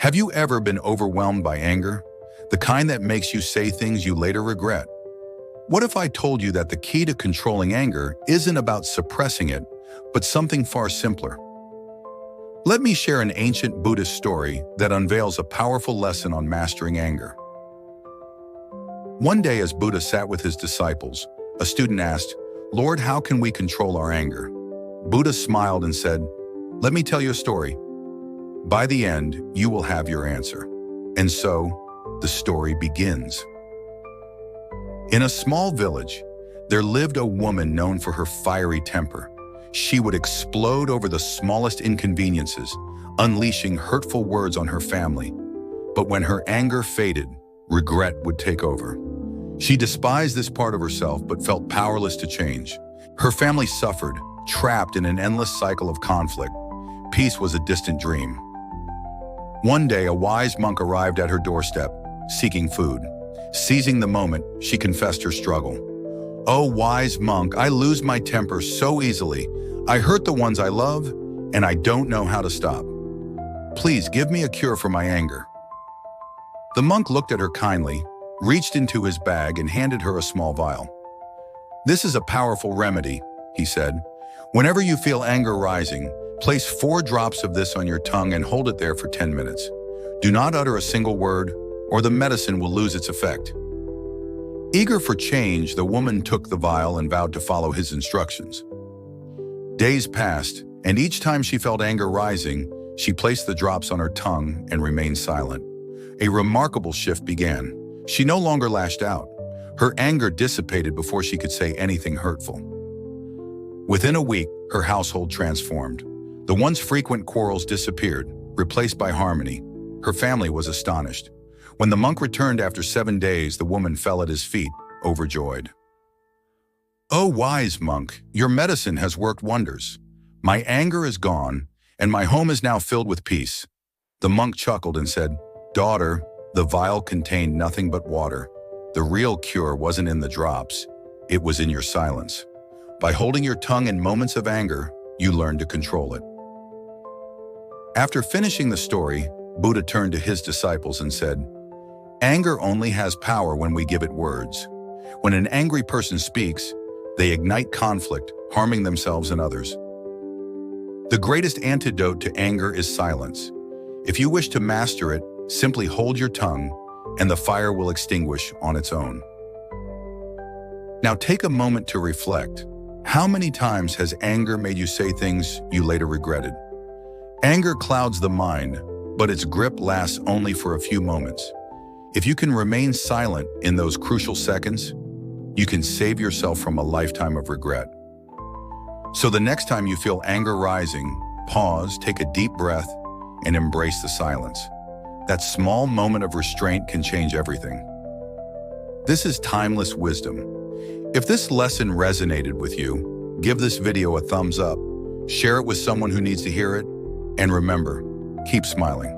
Have you ever been overwhelmed by anger? The kind that makes you say things you later regret? What if I told you that the key to controlling anger isn't about suppressing it, but something far simpler? Let me share an ancient Buddhist story that unveils a powerful lesson on mastering anger. One day, as Buddha sat with his disciples, a student asked, "Lord, how can we control our anger?" Buddha smiled and said, "Let me tell you a story. By the end, you will have your answer." And so, the story begins. In a small village, there lived a woman known for her fiery temper. She would explode over the smallest inconveniences, unleashing hurtful words on her family. But when her anger faded, regret would take over. She despised this part of herself but felt powerless to change. Her family suffered, trapped in an endless cycle of conflict. Peace was a distant dream. One day, a wise monk arrived at her doorstep, seeking food. Seizing the moment, she confessed her struggle. "Oh, wise monk, I lose my temper so easily. I hurt the ones I love, and I don't know how to stop. Please give me a cure for my anger." The monk looked at her kindly, reached into his bag and handed her a small vial. "This is a powerful remedy," he said. "Whenever you feel anger rising, place 4 drops of this on your tongue and hold it there for 10 minutes. Do not utter a single word, or the medicine will lose its effect." Eager for change, the woman took the vial and vowed to follow his instructions. Days passed, and each time she felt anger rising, she placed the drops on her tongue and remained silent. A remarkable shift began. She no longer lashed out. Her anger dissipated before she could say anything hurtful. Within a week, her household transformed. The once frequent quarrels disappeared, replaced by harmony. Her family was astonished. When the monk returned after 7 days, the woman fell at his feet, overjoyed. "Oh, wise monk, your medicine has worked wonders. My anger is gone, and my home is now filled with peace." The monk chuckled and said, "Daughter, the vial contained nothing but water. The real cure wasn't in the drops, it was in your silence. By holding your tongue in moments of anger, you learn to control it." After finishing the story, Buddha turned to his disciples and said, "Anger only has power when we give it words. When an angry person speaks, they ignite conflict, harming themselves and others. The greatest antidote to anger is silence. If you wish to master it, simply hold your tongue, and the fire will extinguish on its own." Now take a moment to reflect. How many times has anger made you say things you later regretted? Anger clouds the mind, but its grip lasts only for a few moments. If you can remain silent in those crucial seconds, you can save yourself from a lifetime of regret. So the next time you feel anger rising, pause, take a deep breath, and embrace the silence. That small moment of restraint can change everything. This is timeless wisdom. If this lesson resonated with you, give this video a thumbs up, share it with someone who needs to hear it, and remember, keep smiling.